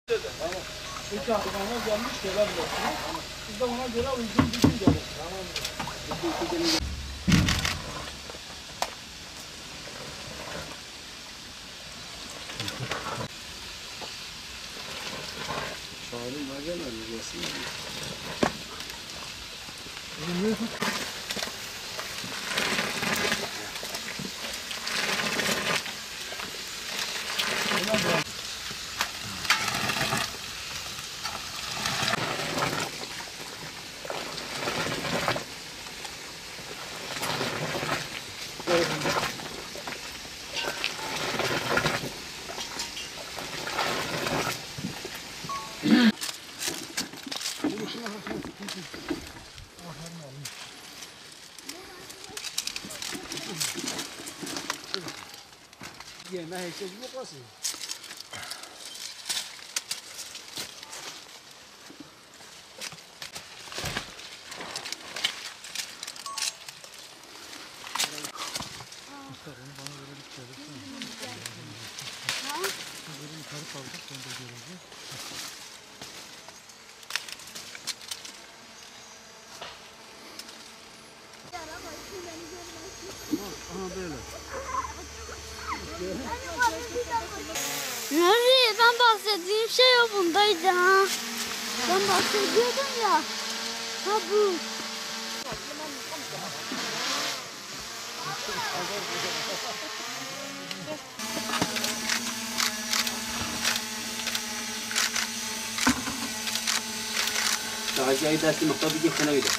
Tamam. Peki hayvana gelmiş şeyler bilirsiniz. Biz de ona göre uygun bir gün gelir. Tamam. Şahin var gelmedi mi? Gelsin mi? Yeme herkes bu kasıyor. Aha böyle. Nuri, ben bahsettiğim şey o bundaydı ha. Ben bahsediyordum ya. Ha bu. Acayip dersi nokta bir geçene gider.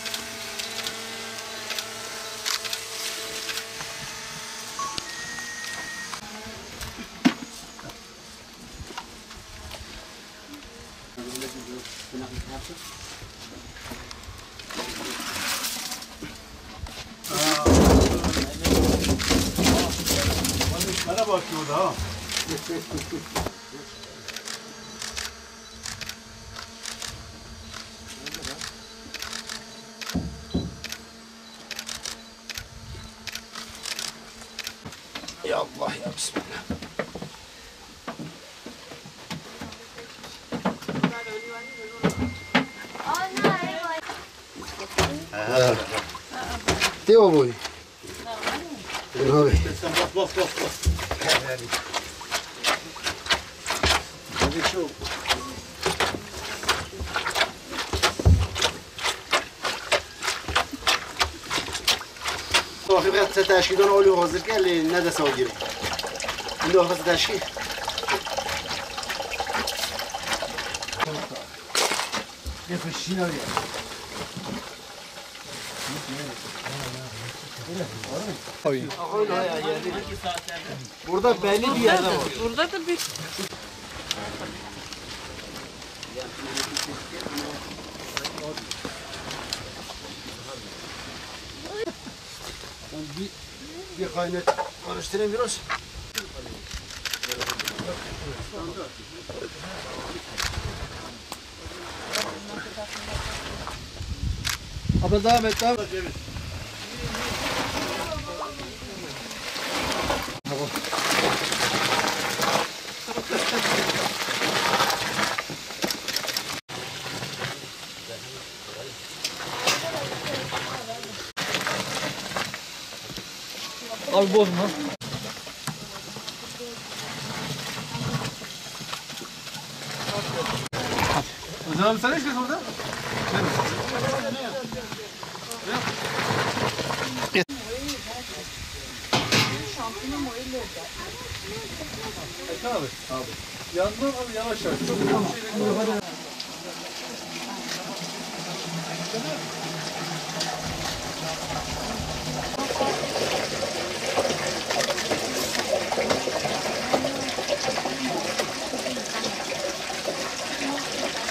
Bana bakıyor da ha. Ya Allah ya Bismillah. Teo boy. Abi. Bas. Hadi şu. Takriben teşkilden oluyor hazır geldi ne de sağ gireyim. Şimdi o teşkil. Yapışın oraya. Burada belli bir yerde var. Burada da bir Bir kaynat karıştırayım biraz. Abi devam et devam et. Al bozma. Hocam sen ne işin orada? Abi. Yandan al yavaş yavaş. Çok şeyle.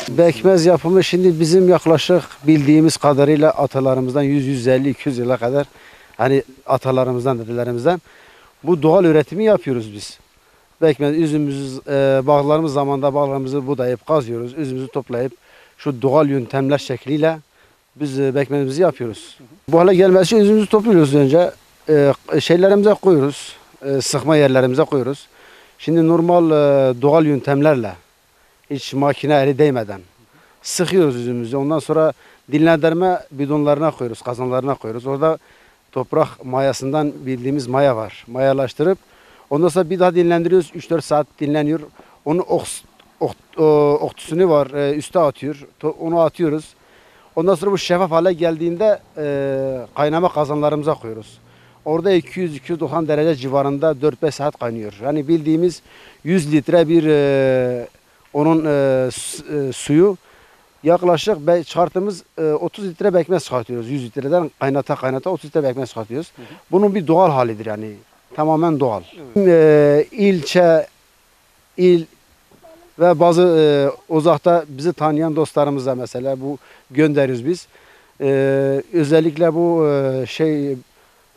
Bekmez yapımı şimdi bizim yaklaşık bildiğimiz kadarıyla atalarımızdan 100-150-200 yıla kadar hani atalarımızdan, dedelerimizden bu doğal üretimi yapıyoruz biz. Bekmez üzümümüzü bağlarımız zamanında bağlarımızı budayıp kazıyoruz. Üzümümüzü toplayıp şu doğal yöntemler şekliyle biz bekmezimizi yapıyoruz. Bu hale gelmesi için üzümümüzü topluyoruz önce. Şeylerimize koyuyoruz. Sıkma yerlerimize koyuyoruz. Şimdi normal doğal yöntemlerle Hiç makine eli değmeden. Sıkıyoruz üzümümüzü. Ondan sonra dinlendirme bidonlarına koyuyoruz, kazanlarına koyuyoruz. Orada toprak mayasından bildiğimiz maya var. Mayalaştırıp ondan sonra bir daha dinlendiriyoruz. 3-4 saat dinleniyor. Onu oktusunu var üste atıyor. Onu atıyoruz. Ondan sonra bu şeffaf hale geldiğinde kaynama kazanlarımıza koyuyoruz. Orada 200-290 derece civarında 4-5 saat kaynıyor. Yani bildiğimiz 100 litre bir onun suyu yaklaşık çıkarttığımız 30 litre pekmez çıkartıyoruz. 100 litreden kaynata 30 litre pekmez çıkartıyoruz. Bunun bir doğal halidir yani. Tamamen doğal. İlçe, il ve bazı uzakta bizi tanıyan dostlarımıza mesela bu gönderiyoruz biz. Özellikle bu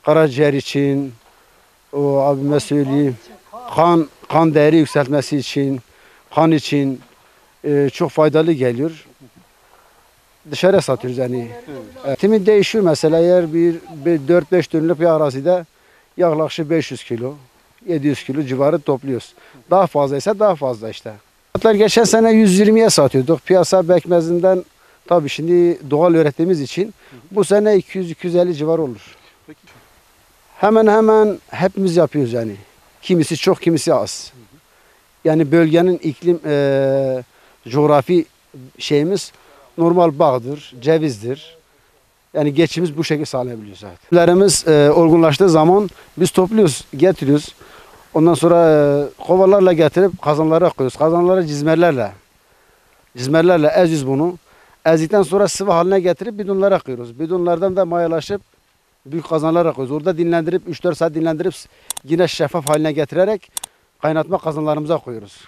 karaciğer için, o abime söyleyeyim, kan değeri yükseltmesi için, kan için çok faydalı geliyor. Dışarıya satıyoruz yani. Timin değişiyor mesela eğer bir 4-5 dönümlük bir arazide yaklaşık 500 kilo, 700 kilo civarı topluyoruz. Daha fazlaysa daha fazla işte. Geçen sene 120'ye satıyorduk. Piyasa pekmezinden tabii şimdi doğal ürettiğimiz için bu sene 200-250 civarı olur. Hemen hemen hepimiz yapıyoruz yani. Kimisi çok, kimisi az. Yani bölgenin iklim, coğrafi şeyimiz normal bağdır, cevizdir. Yani geçimimiz bu şekilde sağlayabiliyoruz zaten. Ürünlerimiz olgunlaştığı zaman biz topluyoruz, getiriyoruz. Ondan sonra kovalarla getirip kazanlara koyuyoruz. Kazanlara cizmerlerle eziyoruz bunu. Ezdikten sonra sıvı haline getirip bidonlara koyuyoruz. Bidonlardan da mayalaşıp büyük kazanlara koyuyoruz. Orada dinlendirip 3-4 saat dinlendirip yine şeffaf haline getirerek kaynatma kazanlarımıza koyuyoruz.